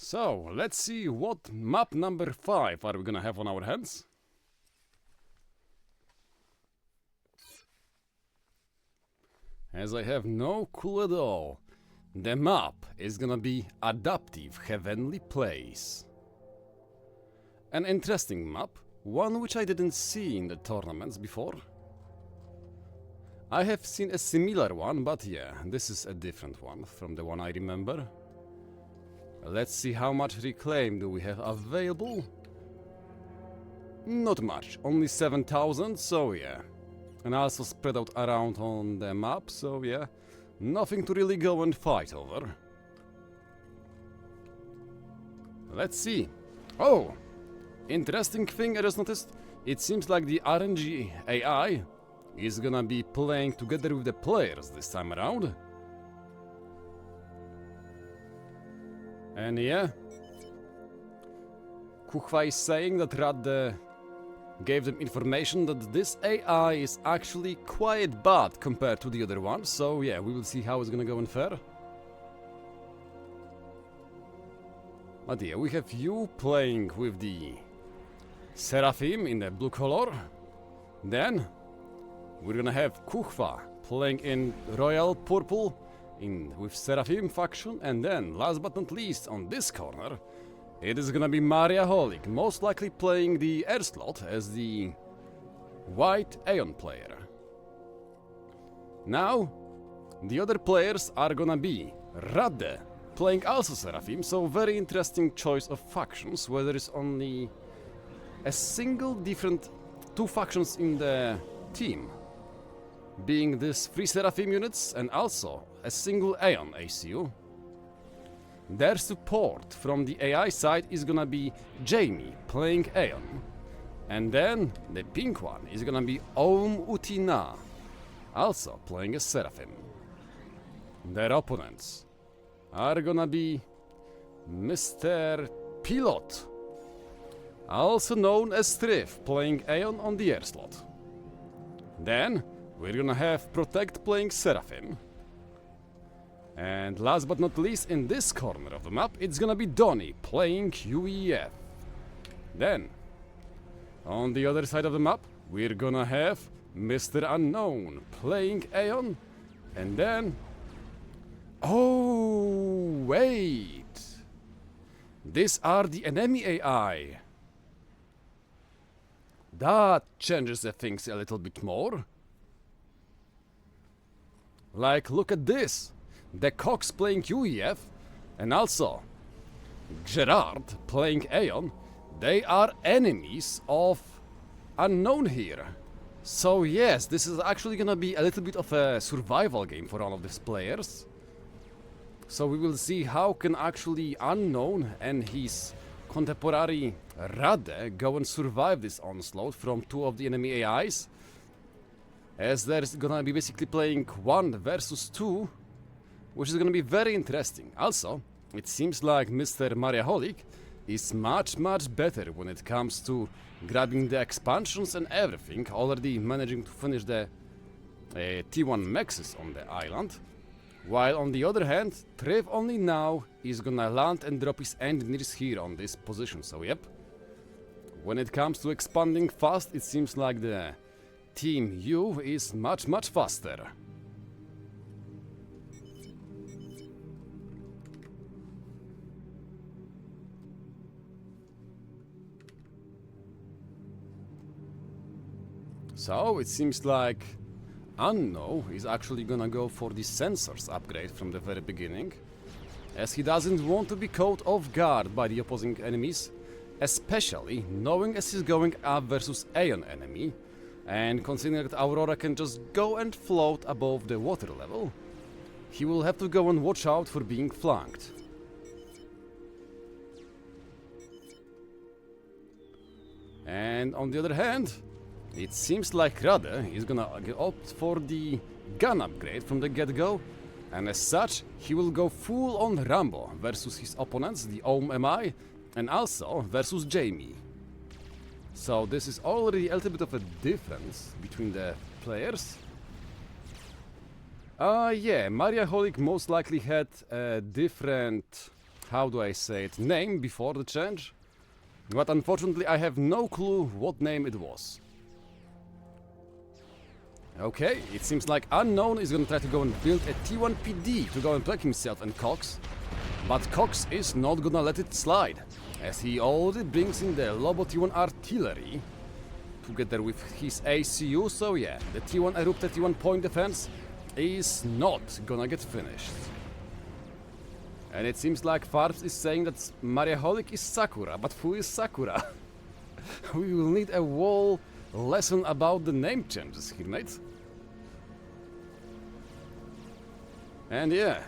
So, let's see what map number 5 are we gonna have on our hands. As I have no clue at all, the map is gonna be Adaptive Heavenly Place. An interesting map, one which I didn't see in the tournaments before. I have seen a similar one, but yeah, this is a different one from the one I remember. Let's see how much reclaim do we have available. Not much, only 7,000, so yeah. And also spread out around on the map, so yeah. Nothing to really go and fight over. Let's see. Oh! Interesting thing I just noticed. It seems like the RNG AI is gonna be playing together with the players this time around. And yeah, Kuchwa is saying that Rad gave them information that this AI is actually quite bad compared to the other one, so yeah, we will see how it's gonna go and fare. But yeah, we have you playing with the Seraphim in the blue color. Then we're gonna have Kuchwa playing in royal purple with Seraphim faction, and then last but not least on this corner it is gonna be Maria Holik, most likely playing the air slot as the white Aeon player. Now the other players are gonna be Radde playing also Seraphim, so very interesting choice of factions, where there is only a single different two factions in the team, being this 3 Seraphim units and also a single Aeon ACU. Their support from the AI side is gonna be Jamie playing Aeon, and then the pink one is gonna be Utina, also playing a Seraphim. Their opponents are gonna be Mr. Pilot, also known as Tryth, playing Aeon on the air slot. Then we're gonna have Protect playing Seraphim. And last but not least, in this corner of the map, it's gonna be Donnie playing UEF. Then, on the other side of the map, we're gonna have Mr. Unknown playing Aeon. And then... oh, wait! These are the enemy AI. That changes the things a little bit more. Like, look at this! The Cox playing UEF, and also Gerard playing Aeon. They are enemies of Unknown here. So yes, this is actually gonna be a little bit of a survival game for all of these players. So we will see how can actually Unknown and his contemporary Rade go and survive this onslaught from two of the enemy AIs, as there's gonna be basically playing 1 versus 2, which is gonna be very interesting. Also, it seems like Mr. Mariaholik is much better when it comes to grabbing the expansions and everything, already managing to finish the T1 maxes on the island. While on the other hand, Tryth only now is gonna land and drop his engineers here on this position, so yep. When it comes to expanding fast, it seems like the Team U is much faster. So it seems like Unknown is actually gonna go for the sensors upgrade from the very beginning, as he doesn't want to be caught off guard by the opposing enemies, especially knowing as he's going up versus Aeon enemy, and considering that Aurora can just go and float above the water level, he will have to go and watch out for being flanked. And on the other hand, it seems like Rade is gonna opt for the gun upgrade from the get-go, and as such, he will go full on Rambo versus his opponents, the MI, and also versus Jamie. So this is already a little bit of a difference between the players. Yeah, Maria Holik most likely had a different how do I say it, name before the change. But unfortunately I have no clue what name it was. Okay, it seems like Unknown is gonna try to go and build a T1 PD to go and plug himself and Cox. But Cox is not gonna let it slide, as he already brings in the Lobo T1 artillery together with his ACU, so yeah, the T1 Erupted T1 point defense is not gonna get finished. And it seems like Farbs is saying that Mariaholic is Sakura, but who is Sakura? We will need a whole lesson about the name changes here, mate. And yeah,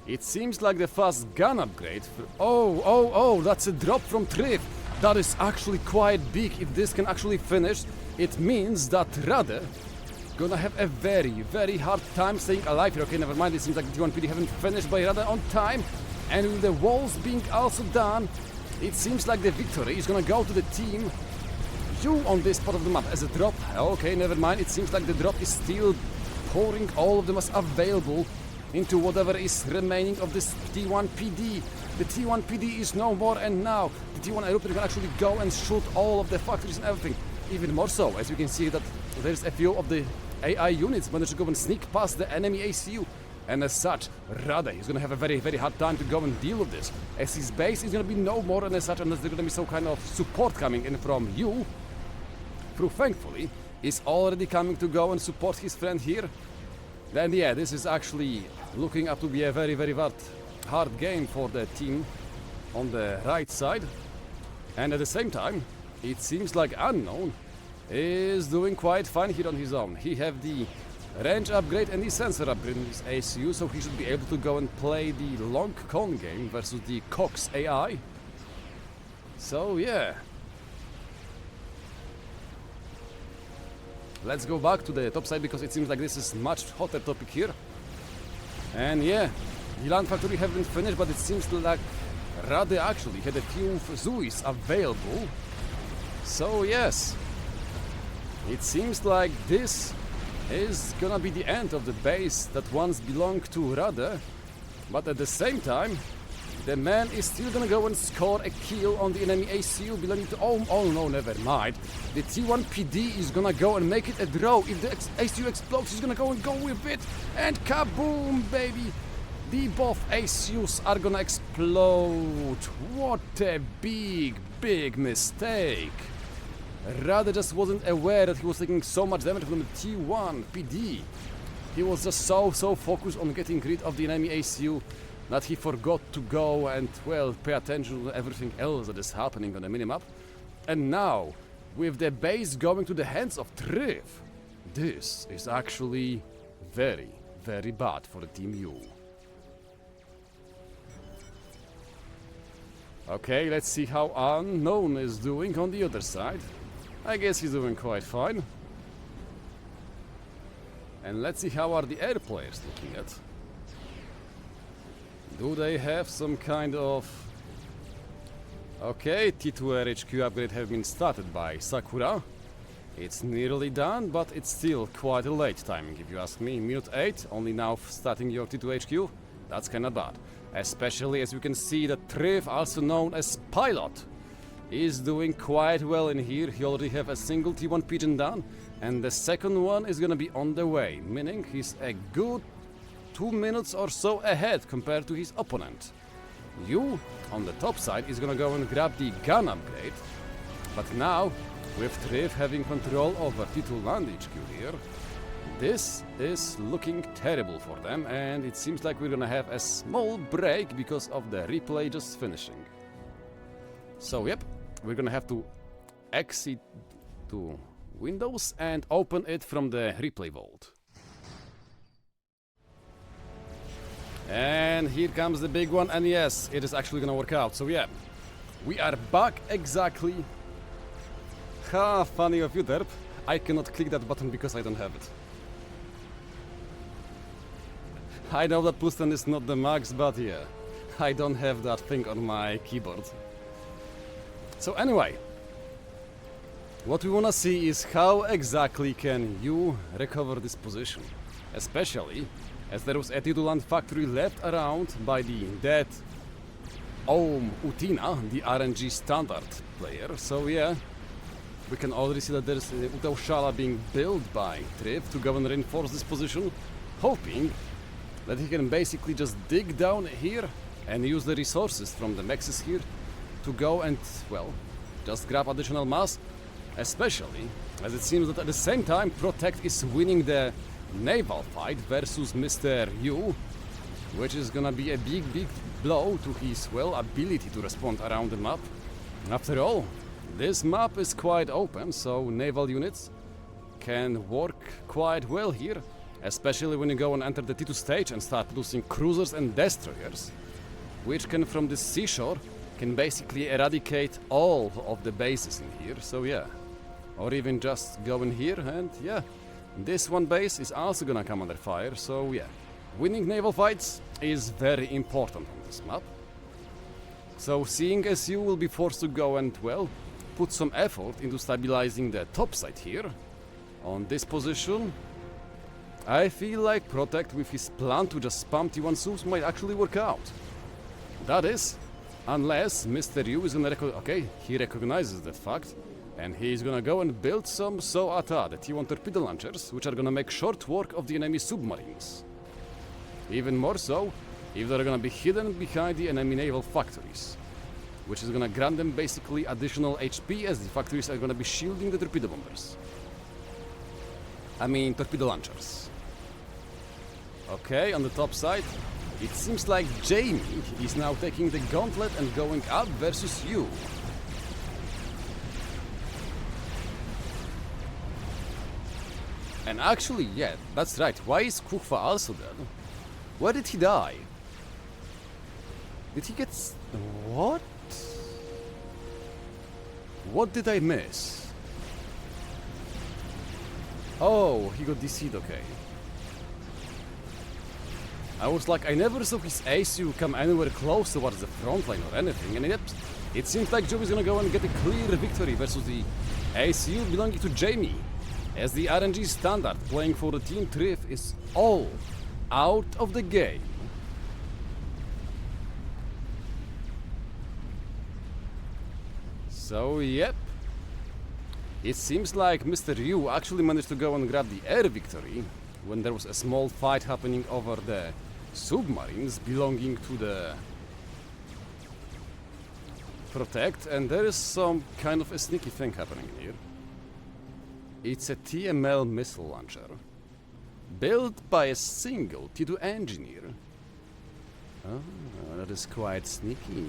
it seems like the fast gun upgrade. Oh, that's a drop from Tryth. That is actually quite big. If this can actually finish, it means that Rade gonna have a very hard time staying alive here. Okay, never mind, it seems like the T1 PD haven't finished by Rade on time. And with the walls being also done, it seems like the victory is gonna go to the team U on this part of the map as a drop. Okay, never mind, it seems like the drop is still pouring all of them as available into whatever is remaining of this T1 PD. The T1 PD is no more, and now the T1 Eruptor can actually go and shoot all of the factories and everything. Even more so, as you can see that there's a few of the AI units managed to go and sneak past the enemy ACU. And as such, Rade is gonna have a very hard time to go and deal with this, as his base is gonna be no more, and as such, unless there's gonna be some kind of support coming in from you, who thankfully is already coming to go and support his friend here. Then yeah, this is actually looking up to be a very hard game for the team on the right side. And at the same time, it seems like Unknown is doing quite fine here on his own. He have the range upgrade and the sensor upgrade in his ACU, so he should be able to go and play the long con game versus the Cox AI. So yeah. Let's go back to the top side, because it seems like this is much hotter topic here. And yeah, the land factory haven't finished, but it seems like Rade actually had a few Zuis available. So yes, it seems like this is gonna be the end of the base that once belonged to Rade. But at the same time, the man is still gonna go and score a kill on the enemy ACU belonging to... Oh no, never mind. The T1 PD is gonna go and make it a draw. If the ACU explodes, he's gonna go with it. And kaboom, baby! The both ACUs are gonna explode. What a big mistake. Rade just wasn't aware that he was taking so much damage from the T1 PD. He was just so focused on getting rid of the enemy ACU that he forgot to go and, well, pay attention to everything else that is happening on the minimap. And now, with the base going to the hands of Tryth, this is actually very bad for the Team U. Okay, let's see how Unknown is doing on the other side. I guess he's doing quite fine. And let's see how are the air players looking at. Do they have some kind of... Okay, T2 RHQ upgrade have been started by Sakura. It's nearly done, but it's still quite a late timing if you ask me. Minute 8, only now starting your T2 HQ. That's kinda bad. Especially as you can see that Tryth, also known as Pilot, is doing quite well in here. He already have a single T1 pigeon done, and the second one is gonna be on the way, meaning he's a good 2 minutes or so ahead compared to his opponent. You, on the top side, is gonna go and grab the gun upgrade, but now, with Tryth having control over T2 Land HQ here, this is looking terrible for them, and it seems like we're gonna have a small break because of the replay just finishing. So yep, we're gonna have to exit to Windows and open it from the replay vault. And here comes the big one, and yes, it is actually gonna work out. So yeah, we are back exactly. Ha, funny of you, Derp. I cannot click that button because I don't have it. I know that +10 is not the max, but yeah, I don't have that thing on my keyboard. So anyway, what we wanna see is how exactly can you recover this position, especially as there was a T2 Land factory left around by the dead Utina, the RNG standard player. So yeah, we can already see that there's Utawshala being built by Tryth to go and reinforce this position, hoping that he can basically just dig down here and use the resources from the mexes here to go and, well, just grab additional mass, especially as it seems that at the same time Protect is winning the naval fight versus Mr. Yu, which is gonna be a big blow to his, well, ability to respond around the map. After all, this map is quite open, so naval units can work quite well here, especially when you go and enter the T2 stage and start losing cruisers and destroyers, which can, from the seashore, can basically eradicate all of the bases in here, so yeah. Or even just go in here and, yeah, this one base is also gonna come under fire, so yeah. Winning naval fights is very important on this map. So seeing as you will be forced to go and, well, put some effort into stabilizing the top side here, on this position, I feel like Protect with his plan to just spam T1 subs might actually work out. That is, unless Mr. Yu is gonna he recognizes that fact, and he's gonna go and build some SOATA, the T1 torpedo launchers, which are gonna make short work of the enemy submarines. Even more so, if they're gonna be hidden behind the enemy naval factories, which is gonna grant them basically additional HP as the factories are gonna be shielding the torpedo bombers. I mean, torpedo launchers. Okay, on the top side, it seems like Jamie is now taking the gauntlet and going up versus you. And actually, yeah, that's right. Why is Kuchva also dead? Where did he die? Did he get... What? What did I miss? Oh, he got DC'd, okay. I was like, I never saw his ACU come anywhere close towards the front line or anything, and yet it seems like Joe is gonna go and get a clear victory versus the ACU belonging to Jamie, as the RNG standard playing for the team Tryth is all out of the game. So, yep. It seems like Mr. Yu actually managed to go and grab the air victory when there was a small fight happening over the submarines belonging to the Protect, and there is some kind of a sneaky thing happening here. It's a TML missile launcher built by a single T2 engineer. Oh, that is quite sneaky.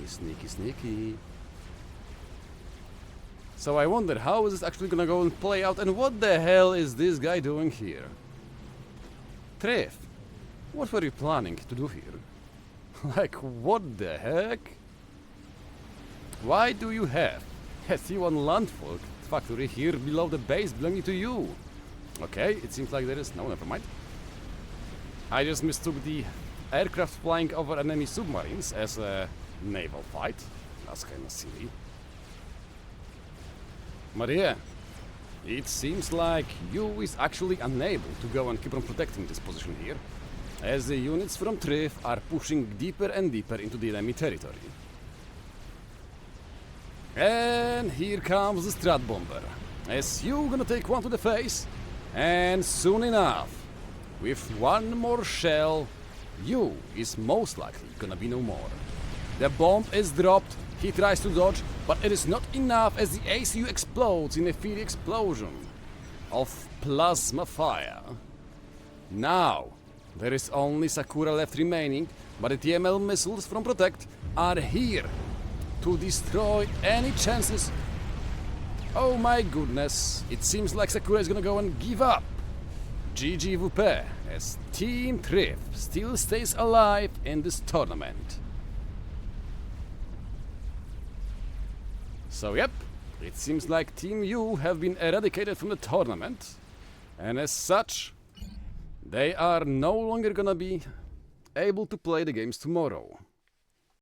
So I wonder, how is this actually gonna go and play out, and what the hell is this guy doing here? Tryth, what were you planning to do here? Like, what the heck? Why do you have a T1 landfall factory here below the base belonging to you? Okay, it seems like there is... No, never mind. I just mistook the aircraft flying over enemy submarines as a naval fight. That's kinda silly. But yeah, it seems like Yu is actually unable to go and keep on protecting this position here, as the units from Tryth are pushing deeper and deeper into the enemy territory. And here comes the Strat Bomber, as Yu gonna take one to the face, and soon enough, with one more shell, Yu is most likely gonna be no more. The bomb is dropped. He tries to dodge, but it is not enough as the ACU explodes in a fiery explosion of plasma fire. Now, there is only Sakura left remaining, but the TML missiles from Protect are here to destroy any chances. Oh my goodness, it seems like Sakura is gonna go and give up. GG Wupe, as Team Tryth still stays alive in this tournament. So yep, it seems like Team Yu have been eradicated from the tournament, and as such, they are no longer gonna be able to play the games tomorrow.